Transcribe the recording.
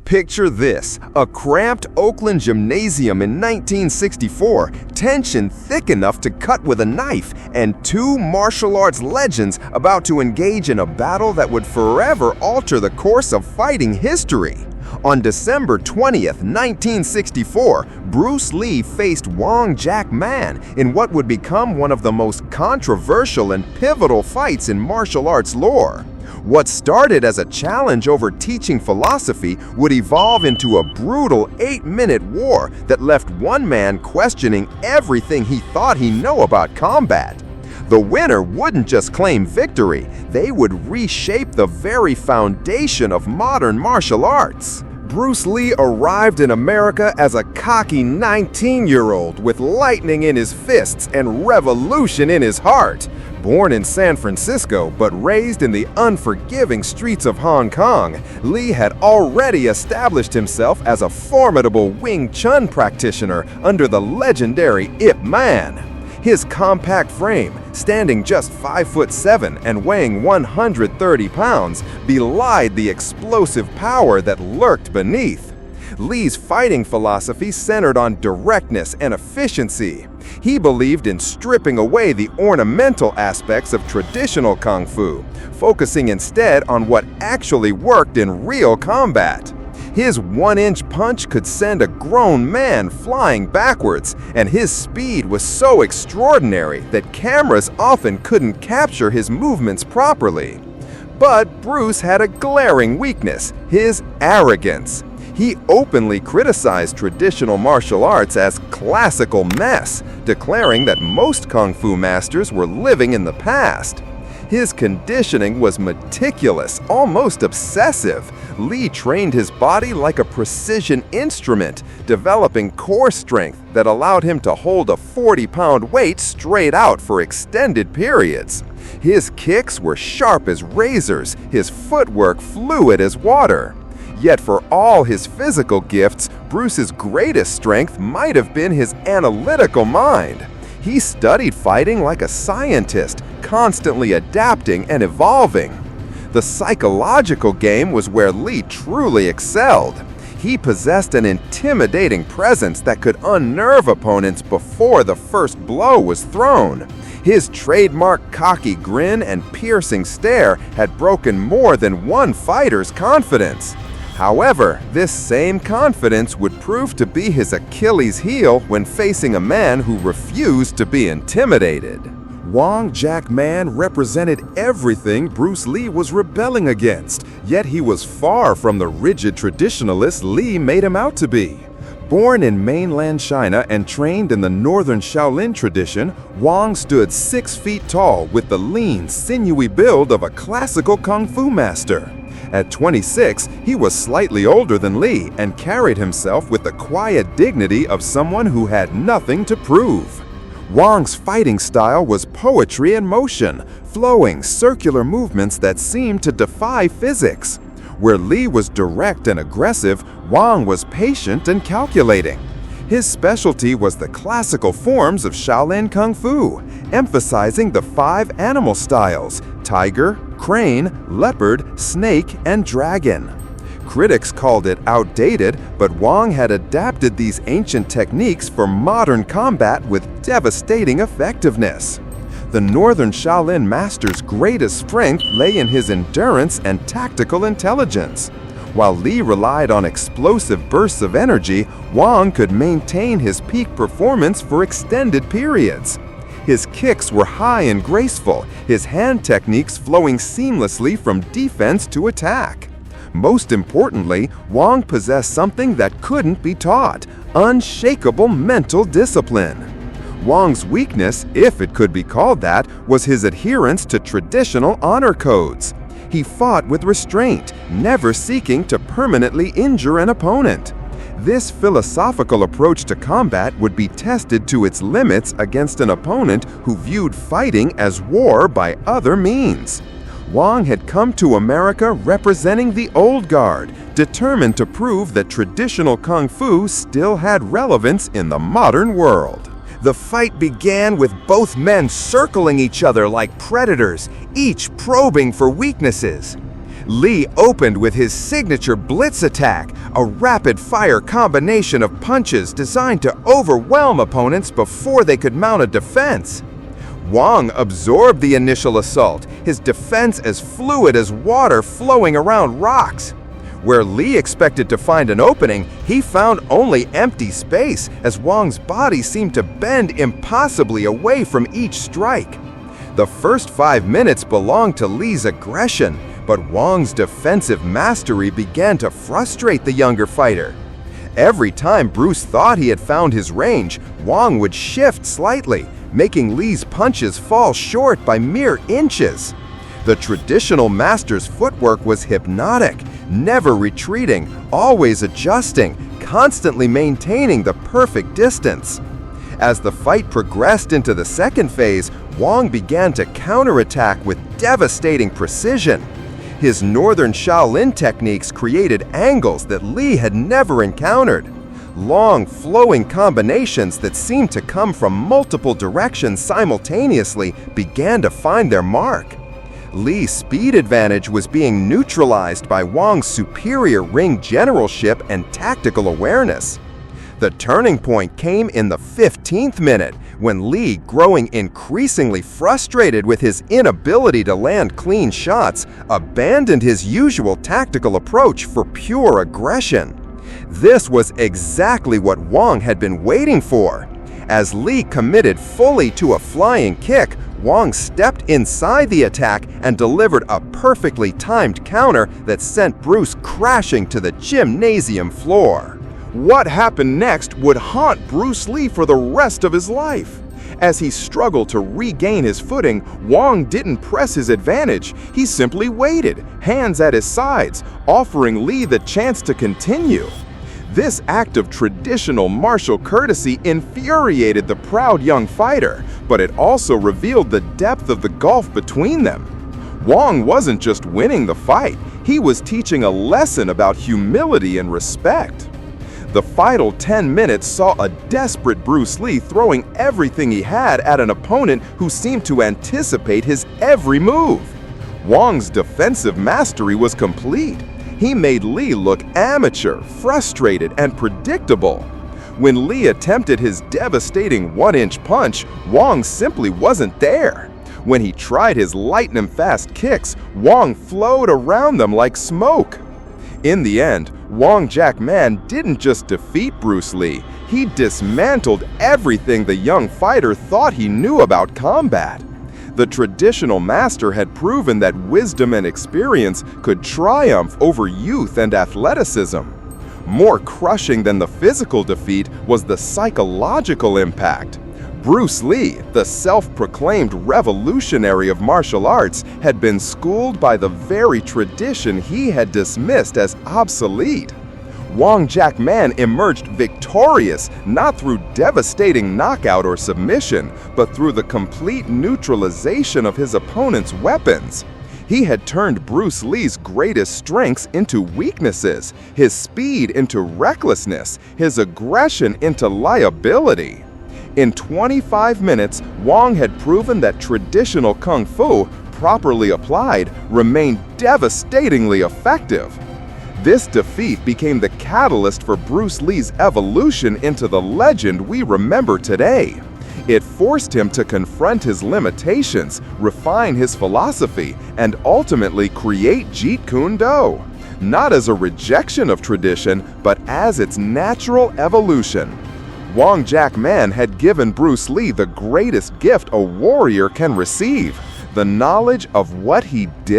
Picture this, a cramped Oakland gymnasium in 1964, tension thick enough to cut with a knife, and two martial arts legends about to engage in a battle that would forever alter the course of fighting history. On December 20th, 1964, Bruce Lee faced Wong Jack Man in what would become one of the most controversial and pivotal fights in martial arts lore. What started as a challenge over teaching philosophy would evolve into a brutal 8-minute war that left one man questioning everything he thought he knew about combat. The winner wouldn't just claim victory, they would reshape the very foundation of modern martial arts. Bruce Lee arrived in America as a cocky 19-year-old with lightning in his fists and revolution in his heart. Born in San Francisco but raised in the unforgiving streets of Hong Kong, Lee had already established himself as a formidable Wing Chun practitioner under the legendary Ip Man. His compact frame, standing just 5'7" and weighing 130 pounds, belied the explosive power that lurked beneath. Lee's fighting philosophy centered on directness and efficiency. He believed in stripping away the ornamental aspects of traditional kung fu, focusing instead on what actually worked in real combat. His 1-inch punch could send a grown man flying backwards, and his speed was so extraordinary that cameras often couldn't capture his movements properly. But Bruce had a glaring weakness: his arrogance. He openly criticized traditional martial arts as classical mess, declaring that most kung fu masters were living in the past. His conditioning was meticulous, almost obsessive. Lee trained his body like a precision instrument, developing core strength that allowed him to hold a 40-pound weight straight out for extended periods. His kicks were sharp as razors, his footwork fluid as water. Yet for all his physical gifts, Bruce's greatest strength might have been his analytical mind. He studied fighting like a scientist, constantly adapting and evolving. The psychological game was where Lee truly excelled. He possessed an intimidating presence that could unnerve opponents before the first blow was thrown. His trademark cocky grin and piercing stare had broken more than one fighter's confidence. However, this same confidence would prove to be his Achilles heel when facing a man who refused to be intimidated. Wong Jack Man represented everything Bruce Lee was rebelling against, yet he was far from the rigid traditionalist Lee made him out to be. Born in mainland China and trained in the northern Shaolin tradition, Wong stood 6 feet tall with the lean, sinewy build of a classical kung fu master. At 26, he was slightly older than Lee and carried himself with the quiet dignity of someone who had nothing to prove. Wong's fighting style was poetry in motion, flowing, circular movements that seemed to defy physics. Where Lee was direct and aggressive, Wong was patient and calculating. His specialty was the classical forms of Shaolin Kung Fu, emphasizing the 5 animal styles: tiger, crane, leopard, snake, and dragon. Critics called it outdated, but Wong had adapted these ancient techniques for modern combat with devastating effectiveness. The Northern Shaolin master's greatest strength lay in his endurance and tactical intelligence. While Lee relied on explosive bursts of energy, Wong could maintain his peak performance for extended periods. His kicks were high and graceful, his hand techniques flowing seamlessly from defense to attack. Most importantly, Wong possessed something that couldn't be taught: unshakable mental discipline. Wong's weakness, if it could be called that, was his adherence to traditional honor codes. He fought with restraint, never seeking to permanently injure an opponent. This philosophical approach to combat would be tested to its limits against an opponent who viewed fighting as war by other means. Wong had come to America representing the old guard, determined to prove that traditional kung fu still had relevance in the modern world. The fight began with both men circling each other like predators, each probing for weaknesses. Lee opened with his signature blitz attack, a rapid-fire combination of punches designed to overwhelm opponents before they could mount a defense. Wong absorbed the initial assault, his defense as fluid as water flowing around rocks. Where Lee expected to find an opening, he found only empty space as Wong's body seemed to bend impossibly away from each strike. The first 5 minutes belonged to Lee's aggression, but Wong's defensive mastery began to frustrate the younger fighter. Every time Bruce thought he had found his range, Wong would shift slightly, making Lee's punches fall short by mere inches. The traditional master's footwork was hypnotic, never retreating, always adjusting, constantly maintaining the perfect distance. As the fight progressed into the second phase, Wong began to counterattack with devastating precision. His Northern Shaolin techniques created angles that Lee had never encountered. Long, flowing combinations that seemed to come from multiple directions simultaneously began to find their mark. Lee's speed advantage was being neutralized by Wong's superior ring generalship and tactical awareness. The turning point came in the 15th minute, when Lee, growing increasingly frustrated with his inability to land clean shots, abandoned his usual tactical approach for pure aggression. This was exactly what Wong had been waiting for. As Lee committed fully to a flying kick, Wong stepped inside the attack and delivered a perfectly timed counter that sent Bruce crashing to the gymnasium floor. What happened next would haunt Bruce Lee for the rest of his life. As he struggled to regain his footing, Wong didn't press his advantage. He simply waited, hands at his sides, offering Lee the chance to continue. This act of traditional martial courtesy infuriated the proud young fighter, but it also revealed the depth of the gulf between them. Wong wasn't just winning the fight, he was teaching a lesson about humility and respect. The final 10 minutes saw a desperate Bruce Lee throwing everything he had at an opponent who seemed to anticipate his every move. Wong's defensive mastery was complete. He made Lee look amateur, frustrated, and predictable. When Lee attempted his devastating 1-inch punch, Wong simply wasn't there. When he tried his lightning-fast kicks, Wong flowed around them like smoke. In the end, Wong Jack Man didn't just defeat Bruce Lee, he dismantled everything the young fighter thought he knew about combat. The traditional master had proven that wisdom and experience could triumph over youth and athleticism. More crushing than the physical defeat was the psychological impact. Bruce Lee, the self-proclaimed revolutionary of martial arts, had been schooled by the very tradition he had dismissed as obsolete. Wong Jack Man emerged victorious not through devastating knockout or submission, but through the complete neutralization of his opponent's weapons. He had turned Bruce Lee's greatest strengths into weaknesses, his speed into recklessness, his aggression into liability. In 25 minutes, Wong had proven that traditional kung fu, properly applied, remained devastatingly effective. This defeat became the catalyst for Bruce Lee's evolution into the legend we remember today. It forced him to confront his limitations, refine his philosophy, and ultimately create Jeet Kune Do, not as a rejection of tradition, but as its natural evolution. Wong Jack Man had given Bruce Lee the greatest gift a warrior can receive, the knowledge of what he didn't